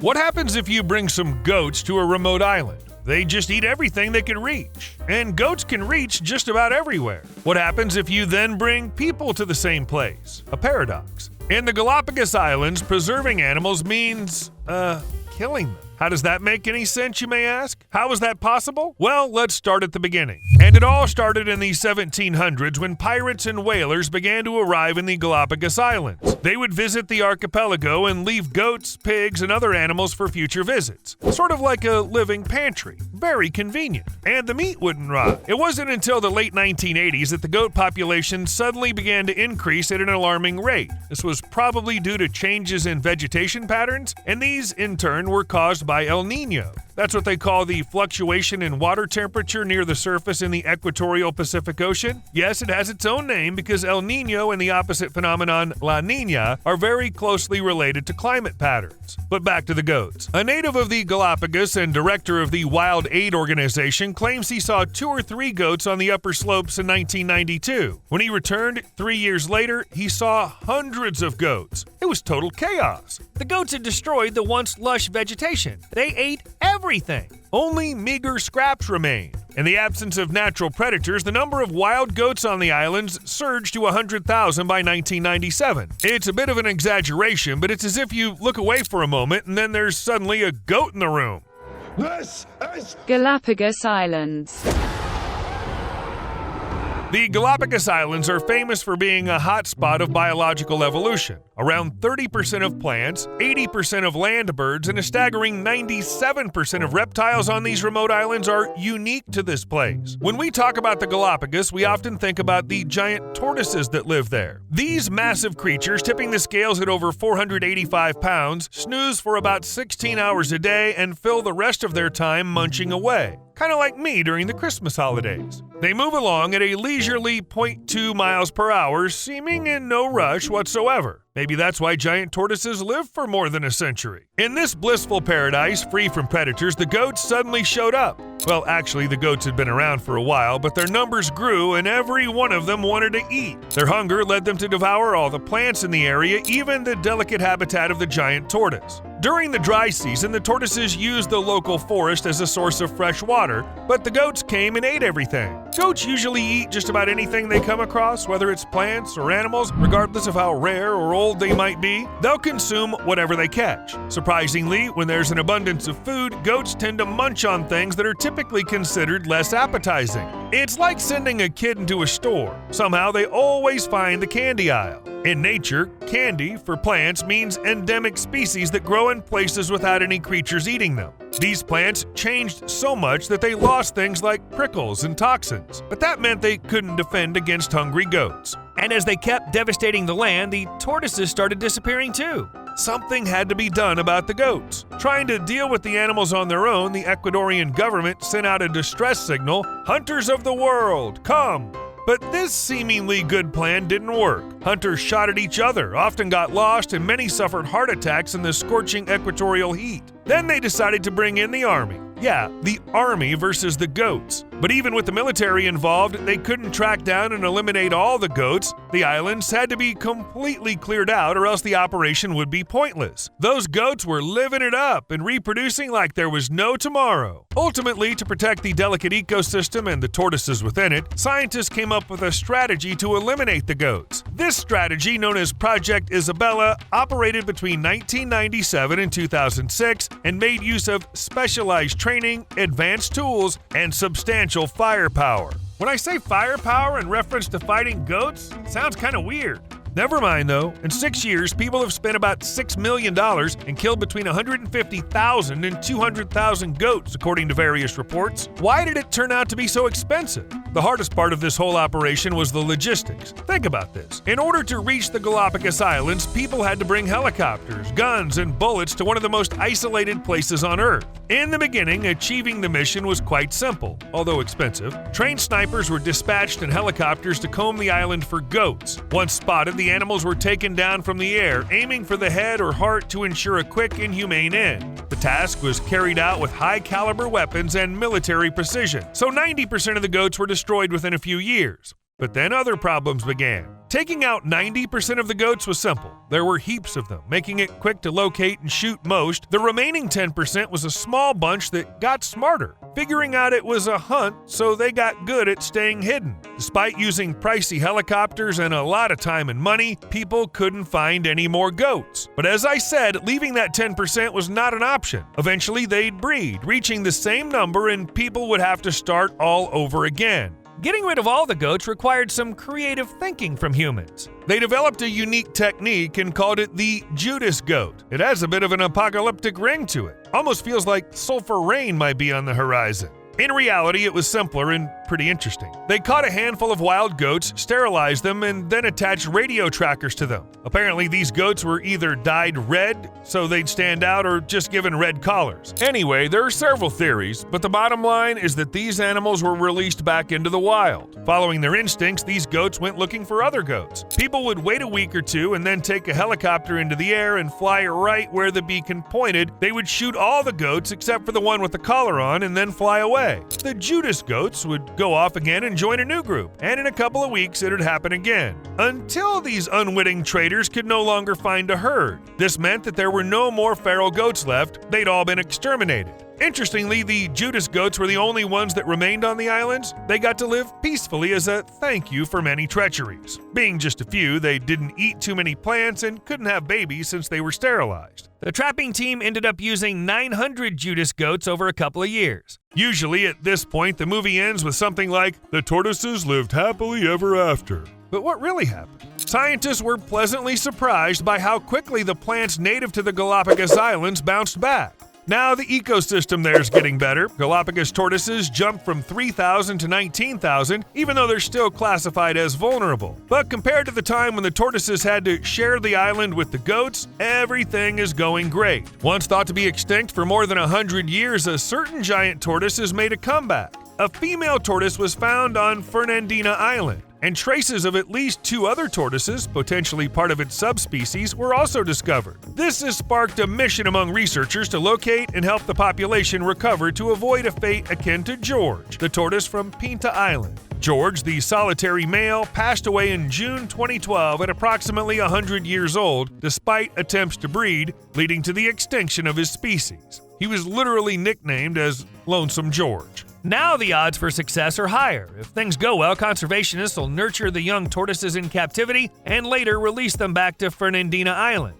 What happens if you bring some goats to a remote island? They just eat everything they can reach. And goats can reach just about everywhere. What happens if you then bring people to the same place? A paradox. In the Galapagos Islands, preserving animals means, killing them. How does that make any sense, you may ask? How is that possible? Well, let's start at the beginning. And it all started in the 1700s when pirates and whalers began to arrive in the Galapagos Islands. They would visit the archipelago and leave goats, pigs, and other animals for future visits. Sort of like a living pantry. Very convenient. And the meat wouldn't rot. It wasn't until the late 1980s that the goat population suddenly began to increase at an alarming rate. This was probably due to changes in vegetation patterns, and these, in turn, were caused by El Nino. That's what they call the fluctuation in water temperature near the surface in the equatorial Pacific Ocean. Yes, it has its own name because El Nino and the opposite phenomenon, La Nina, are very closely related to climate patterns. But back to the goats. A native of the Galapagos and director of the Wild Aid Organization claims he saw 2 or 3 goats on the upper slopes in 1992. When he returned 3 years later, he saw hundreds of goats. It was total chaos. The goats had destroyed the once lush vegetation. They ate everything. Only meager scraps remained. In the absence of natural predators, the number of wild goats on the islands surged to 100,000 by 1997. It's a bit of an exaggeration, but it's as if you look away for a moment and then there's suddenly a goat in the room. This is Galapagos Islands. The Galapagos Islands are famous for being a hotspot of biological evolution. Around 30% of plants, 80% of land birds, and a staggering 97% of reptiles on these remote islands are unique to this place. When we talk about the Galapagos, we often think about the giant tortoises that live there. These massive creatures, tipping the scales at over 485 pounds, snooze for about 16 hours a day and fill the rest of their time munching away. Kind of like me during the Christmas holidays. They move along at a leisurely 0.2 miles per hour, seeming in no rush whatsoever. Maybe that's why giant tortoises live for more than a century. In this blissful paradise, free from predators, the goats suddenly showed up. Well, actually, the goats had been around for a while, but their numbers grew and every one of them wanted to eat. Their hunger led them to devour all the plants in the area, even the delicate habitat of the giant tortoise. During the dry season, the tortoises used the local forest as a source of fresh water, but the goats came and ate everything. Goats usually eat just about anything they come across, whether it's plants or animals, regardless of how rare or old they might be. They'll consume whatever they catch. Surprisingly, when there's an abundance of food, goats tend to munch on things that are typically considered less appetizing. It's like sending a kid into a store. Somehow they always find the candy aisle. In nature, candy for plants means endemic species that grow in places without any creatures eating them. These plants changed so much that they lost things like prickles and toxins, but that meant they couldn't defend against hungry goats. And as they kept devastating the land, the tortoises started disappearing too. Something had to be done about the goats. Trying to deal with the animals on their own, the Ecuadorian government sent out a distress signal, "Hunters of the world, come!" But this seemingly good plan didn't work. Hunters shot at each other, often got lost, and many suffered heart attacks in the scorching equatorial heat. Then they decided to bring in the army. Yeah, the army versus the goats. But even with the military involved, they couldn't track down and eliminate all the goats. The islands had to be completely cleared out or else the operation would be pointless. Those goats were living it up and reproducing like there was no tomorrow. Ultimately, to protect the delicate ecosystem and the tortoises within it, scientists came up with a strategy to eliminate the goats. This strategy, known as Project Isabella, operated between 1997 and 2006 and made use of specialized training, advanced tools, and substantial firepower. When I say firepower in reference to fighting goats, it sounds kind of weird. Never mind though, in 6 years, people have spent about $6 million and killed between 150,000 and 200,000 goats, according to various reports. Why did it turn out to be so expensive? The hardest part of this whole operation was the logistics. Think about this. In order to reach the Galapagos Islands, people had to bring helicopters, guns, and bullets to one of the most isolated places on Earth. In the beginning, achieving the mission was quite simple, although expensive. Trained snipers were dispatched in helicopters to comb the island for goats. Once spotted, the animals were taken down from the air, aiming for the head or heart to ensure a quick and humane end. The task was carried out with high-caliber weapons and military precision, so 90% of the goats were destroyed within a few years. But then other problems began. Taking out 90% of the goats was simple. There were heaps of them, making it quick to locate and shoot most. The remaining 10% was a small bunch that got smarter, figuring out it was a hunt, so they got good at staying hidden. Despite using pricey helicopters and a lot of time and money, people couldn't find any more goats. But as I said, leaving that 10% was not an option. Eventually, they'd breed, reaching the same number, and people would have to start all over again. Getting rid of all the goats required some creative thinking from humans. They developed a unique technique and called it the Judas goat. It has a bit of an apocalyptic ring to it. Almost feels like sulfur rain might be on the horizon. In reality, it was simpler and pretty interesting. They caught a handful of wild goats, sterilized them, and then attached radio trackers to them. Apparently, these goats were either dyed red, so they'd stand out, or just given red collars. Anyway, there are several theories, but the bottom line is that these animals were released back into the wild. Following their instincts, these goats went looking for other goats. People would wait a week or two and then take a helicopter into the air and fly right where the beacon pointed. They would shoot all the goats except for the one with the collar on and then fly away. The Judas goats would go off again and join a new group, and in a couple of weeks it'd happen again, until these unwitting traders could no longer find a herd. This meant that there were no more feral goats left. They'd all been exterminated. Interestingly, the Judas goats were the only ones that remained on the islands. They got to live peacefully as a thank you for many treacheries. Being just a few, they didn't eat too many plants and couldn't have babies since they were sterilized. The trapping team ended up using 900 Judas goats over a couple of years. Usually at this point, the movie ends with something like, "The tortoises lived happily ever after." But what really happened? Scientists were pleasantly surprised by how quickly the plants native to the Galapagos Islands bounced back. Now the ecosystem there is getting better. Galapagos tortoises jumped from 3,000 to 19,000, even though they're still classified as vulnerable. But compared to the time when the tortoises had to share the island with the goats, everything is going great. Once thought to be extinct for more than 100 years, a certain giant tortoise has made a comeback. A female tortoise was found on Fernandina Island, and traces of at least 2 other tortoises, potentially part of its subspecies, were also discovered. This has sparked a mission among researchers to locate and help the population recover to avoid a fate akin to George, the tortoise from Pinta Island. George, the solitary male, passed away in June 2012 at approximately 100 years old, despite attempts to breed, leading to the extinction of his species. He was literally nicknamed as Lonesome George. Now the odds for success are higher. If things go well, conservationists will nurture the young tortoises in captivity and later release them back to Fernandina Island.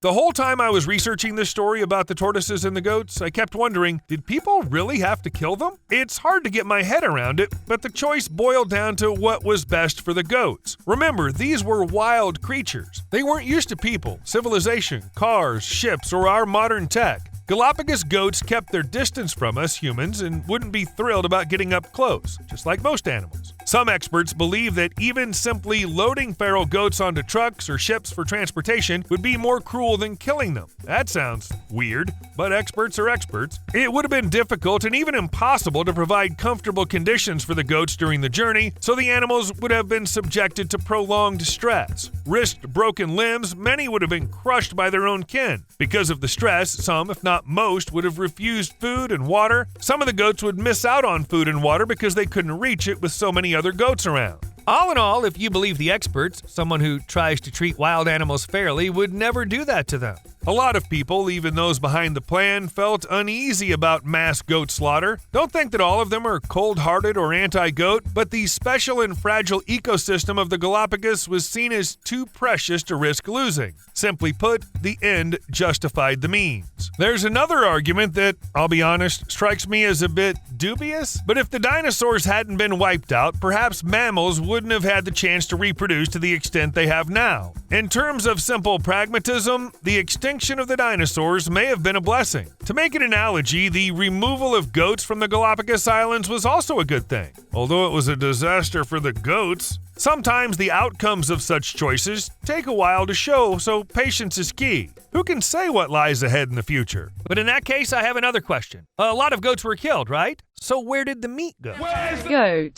The whole time I was researching this story about the tortoises and the goats, I kept wondering, did people really have to kill them? It's hard to get my head around it, but the choice boiled down to what was best for the goats. Remember, these were wild creatures. They weren't used to people, civilization, cars, ships, or our modern tech. Galapagos goats kept their distance from us humans and wouldn't be thrilled about getting up close, just like most animals. Some experts believe that even simply loading feral goats onto trucks or ships for transportation would be more cruel than killing them. That sounds weird, but experts are experts. It would have been difficult and even impossible to provide comfortable conditions for the goats during the journey, so the animals would have been subjected to prolonged stress. Risked broken limbs, many would have been crushed by their own kin. Because of the stress, some, if not most, would have refused food and water. Some of the goats would miss out on food and water because they couldn't reach it with so many other goats around. All in all, if you believe the experts, someone who tries to treat wild animals fairly would never do that to them. A lot of people, even those behind the plan, felt uneasy about mass goat slaughter. Don't think that all of them are cold-hearted or anti-goat, but the special and fragile ecosystem of the Galapagos was seen as too precious to risk losing. Simply put, the end justified the means. There's another argument that, I'll be honest, strikes me as a bit dubious, but if the dinosaurs hadn't been wiped out, perhaps mammals wouldn't have had the chance to reproduce to the extent they have now. In terms of simple pragmatism, the extinction of the dinosaurs may have been a blessing. To make an analogy, the removal of goats from the Galapagos Islands was also a good thing. Although it was a disaster for the goats, sometimes the outcomes of such choices take a while to show, so patience is key. Who can say what lies ahead in the future? But in that case, I have another question. A lot of goats were killed, right? So where did the meat go? Goat.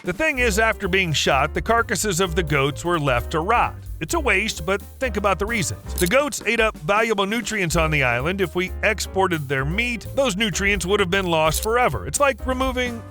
The thing is, after being shot, the carcasses of the goats were left to rot. It's a waste, but think about the reasons. The goats ate up valuable nutrients on the island. If we exported their meat, those nutrients would have been lost forever. It's like removing,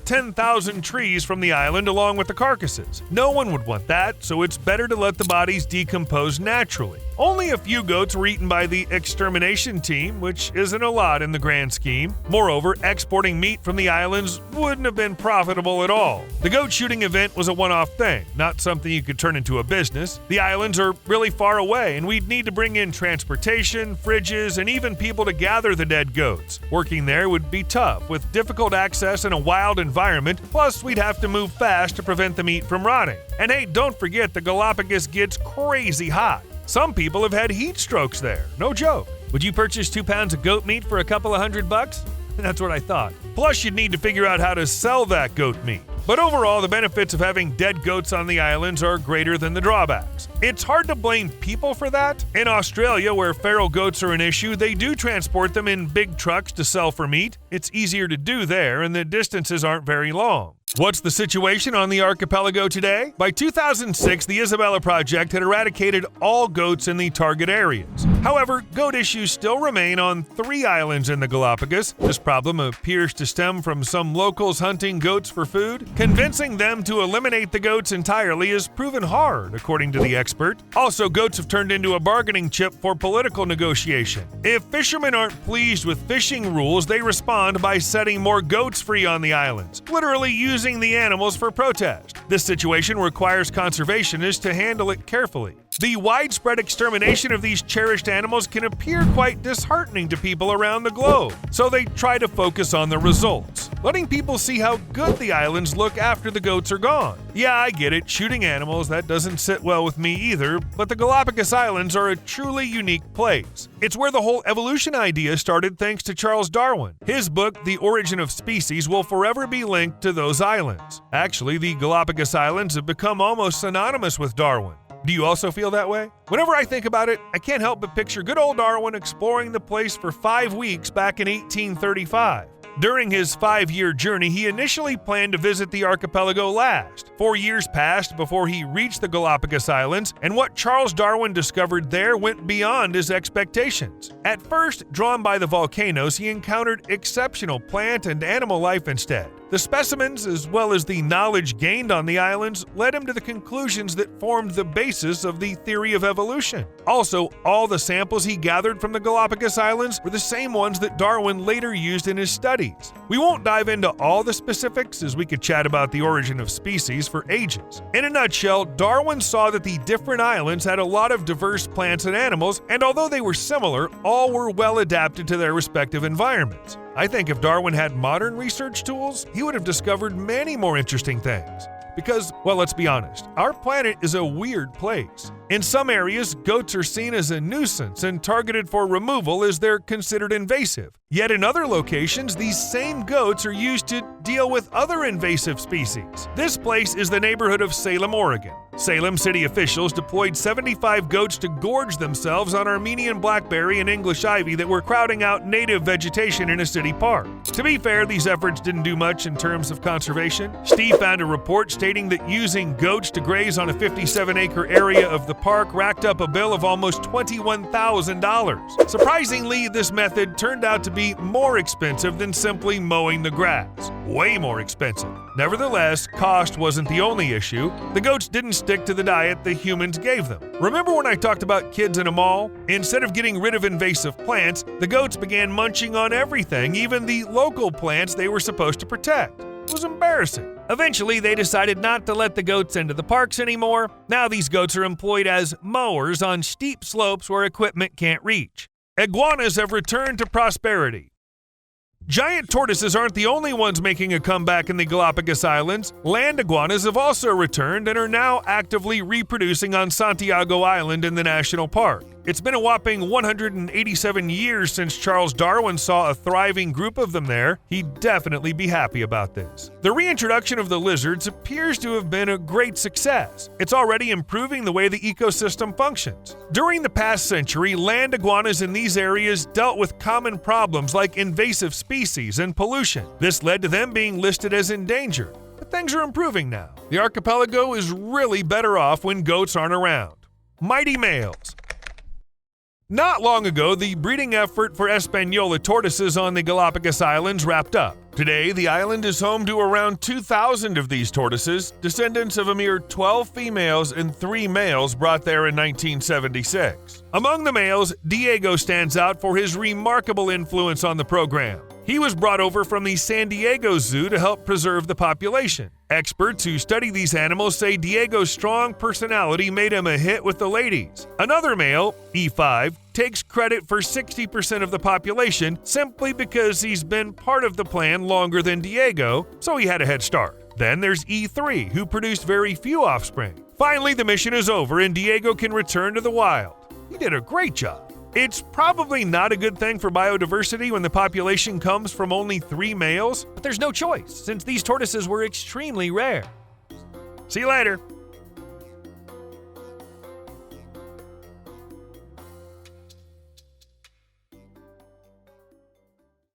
10,000 trees from the island along with the carcasses. No one would want that, so it's better to let the bodies decompose naturally. Only a few goats were eaten by the extermination team, which isn't a lot in the grand scheme. Moreover, exporting meat from the islands wouldn't have been profitable at all. The goat shooting event was a one-off thing, not something you could turn into a business. The islands are really far away, and we'd need to bring in transportation, fridges, and even people to gather the dead goats. Working there would be tough, with difficult access in a wild environment, plus we'd have to move fast to prevent the meat from rotting. And hey, don't forget the Galapagos gets crazy hot. Some people have had heat strokes there, no joke. Would you purchase 2 pounds of goat meat for a couple of $100? That's what I thought. Plus, you'd need to figure out how to sell that goat meat. But overall, the benefits of having dead goats on the islands are greater than the drawbacks. It's hard to blame people for that. In Australia, where feral goats are an issue, they do transport them in big trucks to sell for meat. It's easier to do there, and the distances aren't very long. What's the situation on the archipelago today? By 2006, the Isabella project had eradicated all goats in the target areas. However, goat issues still remain on 3 islands in the Galapagos. This problem appears to stem from some locals hunting goats for food. Convincing them to eliminate the goats entirely is proven hard, according to the expert. Also, goats have turned into a bargaining chip for political negotiation. If fishermen aren't pleased with fishing rules, they respond by setting more goats free on the islands, literally using the animals for protest. This situation requires conservationists to handle it carefully. The widespread extermination of these cherished animals can appear quite disheartening to people around the globe, so they try to focus on the results, letting people see how good the islands look after the goats are gone. Yeah, I get it, shooting animals, that doesn't sit well with me either, but the Galapagos Islands are a truly unique place. It's where the whole evolution idea started thanks to Charles Darwin. His book, The Origin of Species, will forever be linked to those islands. Actually, the Galapagos Islands have become almost synonymous with Darwin. Do you also feel that way? Whenever I think about it, I can't help but picture good old Darwin exploring the place for 5 weeks back in 1835. During his 5-year journey, he initially planned to visit the archipelago last. 4 years passed before he reached the Galapagos Islands, and what Charles Darwin discovered there went beyond his expectations. At first, drawn by the volcanoes, he encountered exceptional plant and animal life instead. The specimens, as well as the knowledge gained on the islands, led him to the conclusions that formed the basis of the theory of evolution. Also, all the samples he gathered from the Galapagos Islands were the same ones that Darwin later used in his studies. We won't dive into all the specifics, as we could chat about the origin of species for ages. In a nutshell, Darwin saw that the different islands had a lot of diverse plants and animals, and although they were similar, all were well adapted to their respective environments. I think if Darwin had modern research tools, he would have discovered many more interesting things. Because, let's be honest, our planet is a weird place. In some areas, goats are seen as a nuisance and targeted for removal as they're considered invasive. Yet in other locations, these same goats are used to deal with other invasive species. This place is the neighborhood of Salem, Oregon. Salem city officials deployed 75 goats to gorge themselves on Armenian blackberry and English ivy that were crowding out native vegetation in a city park. To be fair, these efforts didn't do much in terms of conservation. Steve found a report stating that using goats to graze on a 57-acre area of the park racked up a bill of almost $21,000. Surprisingly, this method turned out to be more expensive than simply mowing the grass. Way more expensive. Nevertheless, cost wasn't the only issue. The goats didn't stick to the diet the humans gave them. Remember when I talked about kids in a mall? Instead of getting rid of invasive plants, the goats began munching on everything, even the local plants they were supposed to protect. It was embarrassing. Eventually, they decided not to let the goats into the parks anymore. Now these goats are employed as mowers on steep slopes where equipment can't reach. Iguanas have returned to prosperity. Giant tortoises aren't the only ones making a comeback in the Galapagos Islands. Land iguanas have also returned and are now actively reproducing on Santiago Island in the national park. It's been a whopping 187 years since Charles Darwin saw a thriving group of them there. He'd definitely be happy about this. The reintroduction of the lizards appears to have been a great success. It's already improving the way the ecosystem functions. During the past century, land iguanas in these areas dealt with common problems like invasive species and pollution. This led to them being listed as endangered. But things are improving now. The archipelago is really better off when goats aren't around. Mighty males. Not long ago, the breeding effort for Espanola tortoises on the Galapagos Islands wrapped up. Today, the island is home to around 2,000 of these tortoises, descendants of a mere 12 females and 3 males brought there in 1976. Among the males, Diego stands out for his remarkable influence on the program. He was brought over from the San Diego Zoo to help preserve the population. Experts who study these animals say Diego's strong personality made him a hit with the ladies. Another male, E5, takes credit for 60% of the population simply because he's been part of the plan longer than Diego, so he had a head start. Then there's E3, who produced very few offspring. Finally, the mission is over and Diego can return to the wild. He did a great job. It's probably not a good thing for biodiversity when the population comes from only 3 males, But there's no choice, since these tortoises were extremely rare. See you later.